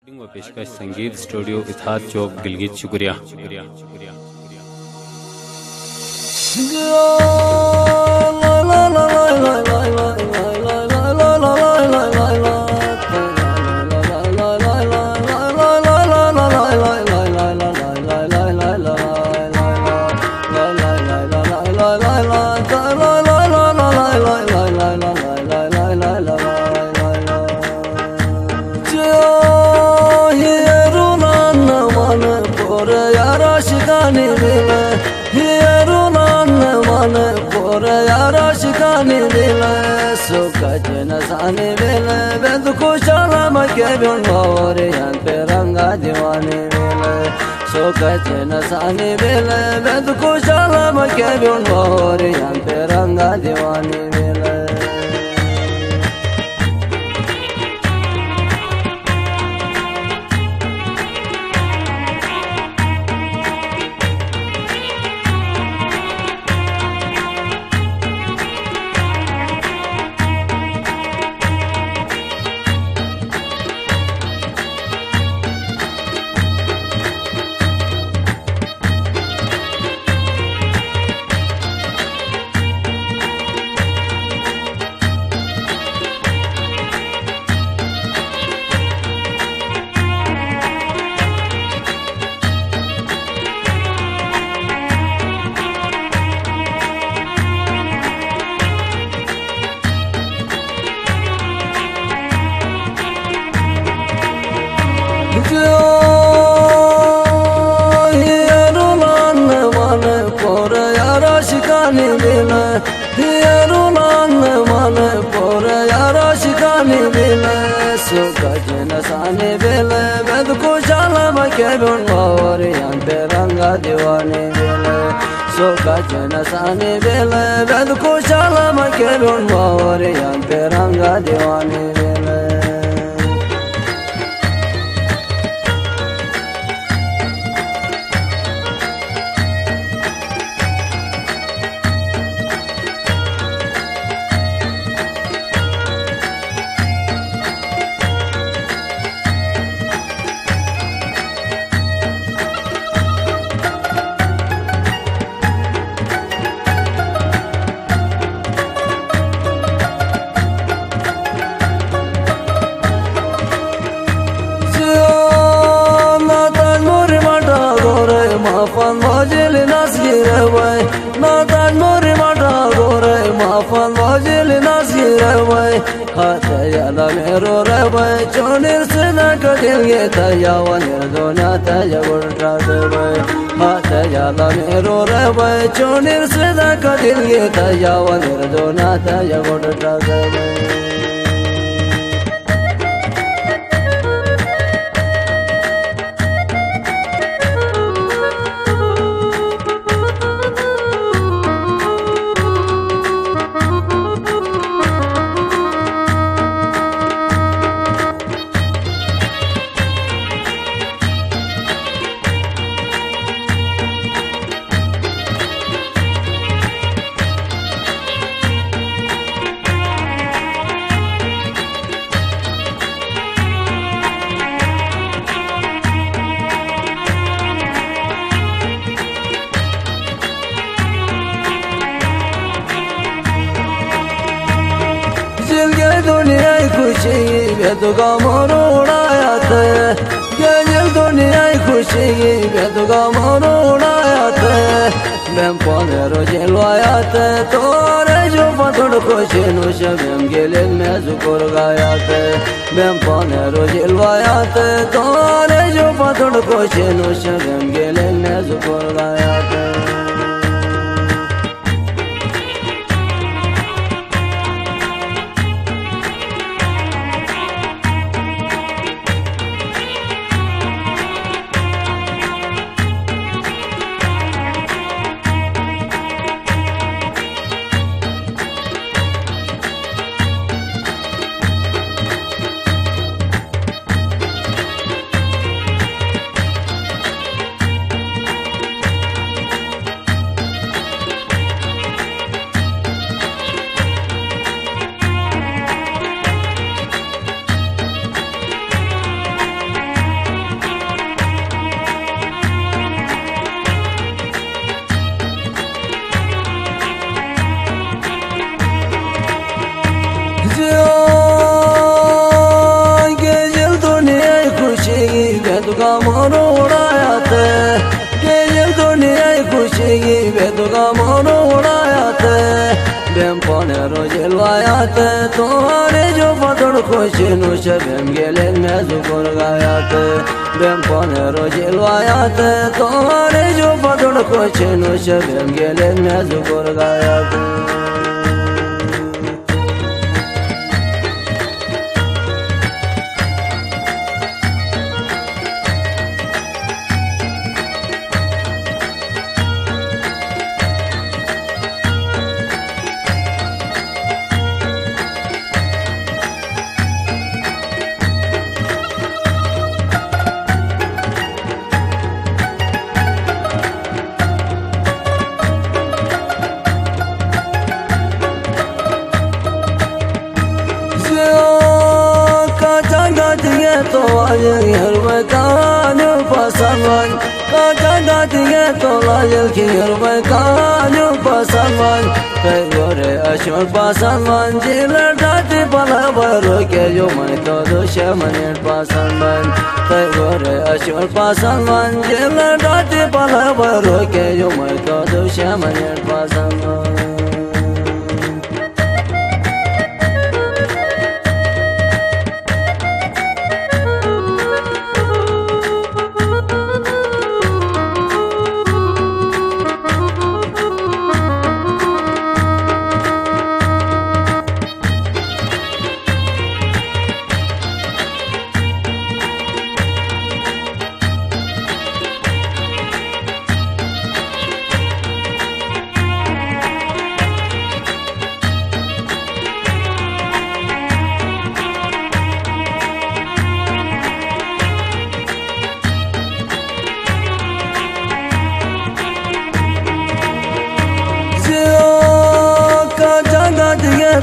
व पेशकश संगीत स्टूडियो इत्तेहाद चौक गिलगित। शुक्रिया। Sani bile ben kuşalama kebun bağırıyan peranga divane bile sokacına sani bile ben kuşalama kebun bağırıyan peranga divane bile Sani bile ben kuşalama kebun bağırıyan peranga divane bile sokacına sani bile ben kuşalama kebun bağırıyan peranga divane bile Mero ravai chonir sena kadil ye tayawa nirdona tayawur tradavai hatayala mero ravai chonir sena kadil ye tayawa nirdona tayawur tradavai बेदुगा मोरो उड़ायात गजल दुनिया खुशी बेदुगा मोरो उड़ायात मैं पौधेरो जलवायात तोरे जो पतड़ खुशी नुशम गेले में जुकुर गायात मैं पौधेरो जलवायात तोरे जो पतड़ खुशी नुशम गेले में जुकुर गायात बेदुगामों उड़ाया थे ये दुनिया खुशी बेदुगामों उड़ाया थे बेम पौने रोजे लवाया थे तुम्हारे जो बदड़ खुशी नुश बेम गेले में जुगुर गाया थे बेम पौने रोजे लवाया थे तुम्हारे जो बदड़ खुशी नुश बेम गेले में जुगुर गाया थे तो लाजल हर मकान पसंद काटा दिए तो लाजल की हर मकान पसंद तेरे अशोर पसंद जिला डाटी पला बरो के जो मैं तो दुश्मन पसंद तेरे अशोर पसंद जिला डाटी पला बरो के जो मैं तो दुश्मन पसंद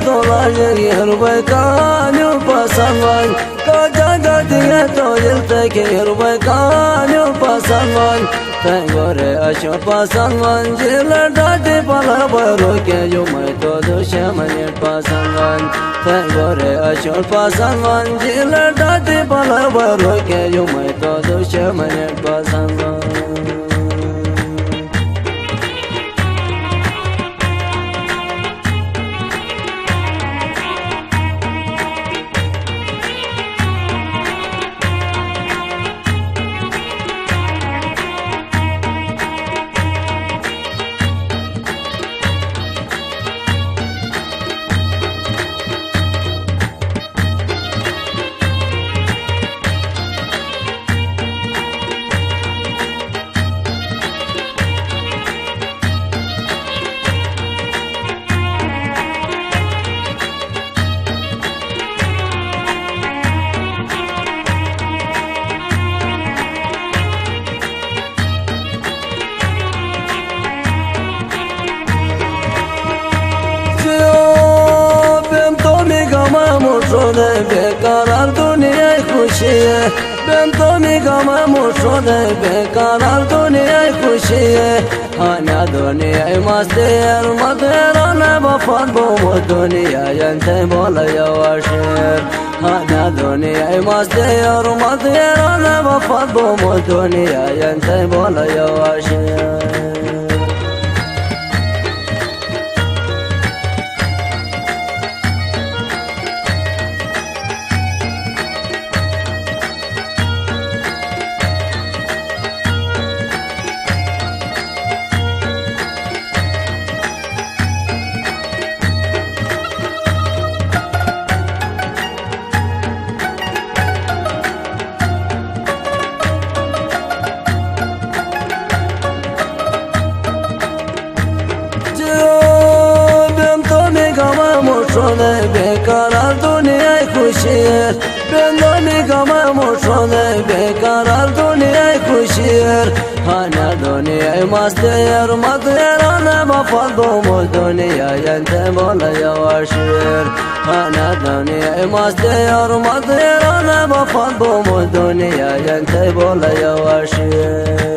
तो लाजल हर मकान पसंद काटा दिए तो जलते के हर मकान पसंद तेरे अशोर पसंद जिला डाटी पला बरो के जो मैं तो दुश्मन पसंद तेरे अशोर पसंद जिला डाटी पला बरो के जो मैं तो दुश्मन पसंद बेकार दुनिया खुशी है बेम तो निगम मुशोद बेकार दुनिया खुशी है आना दुनिया मस्ती है मतेरा न बफाद बो दुनिया जनते बोला यवाशेर आना दुनिया मस्ती है मतेरा न बफाद बो दुनिया जनते बोला यवाशेर बेकार दुनिया खुशी है बेंदोनी गमा मोशोन बेकार दुनिया खुशी है आना दुनिया मस्त है मत है बफाद बो दुनिया जनते बोला यवाशेर आना दुनिया मस्त है मत है बफाद बो दुनिया जनते बोला यवाशेर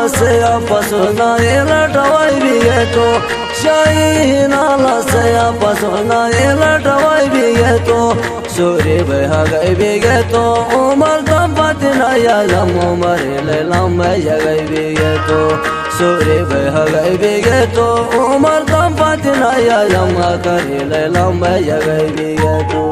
से पसुना लटवाई भी है तो शाही नाला से पसुना लटवाई भी है तो सूर्य बहा गई भी है तो उमर दम पतना या जम उमर ले लम्बे जगह भी है तो सूर्य बहा गई भी है तो उमर दम पतना या जम कर ले लम्बे जगह भी है तो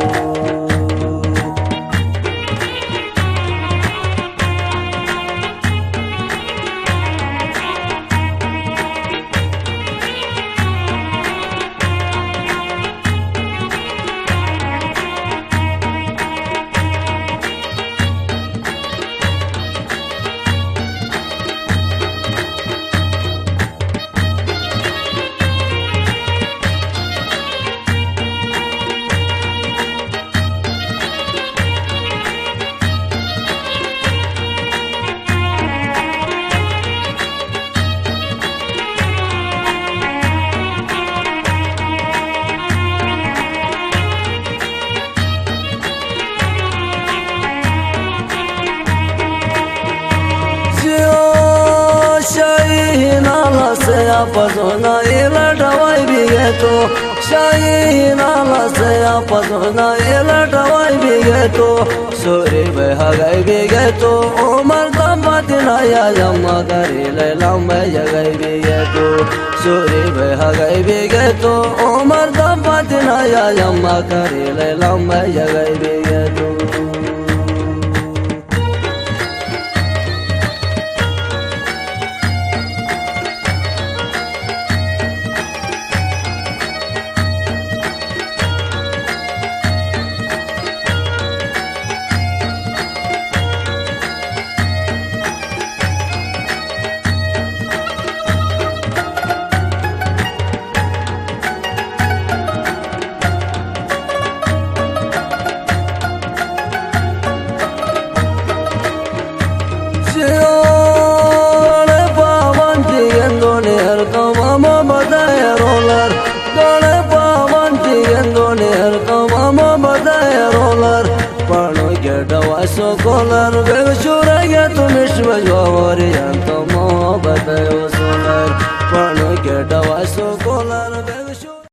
पसोना लटवाई भी है तो शाही नाला से पसोना लटवाई भी है तो सूर्य बहा गई भी है तो उमर दम पतना या जमा करे ले लम्बे जगह भी है तो सूर्य बहा गई भी है तो उमर दम पतना या जमा करे ले लम्बे जगह भी है तो So color, baby, sure I get to miss my job, and to more, but I was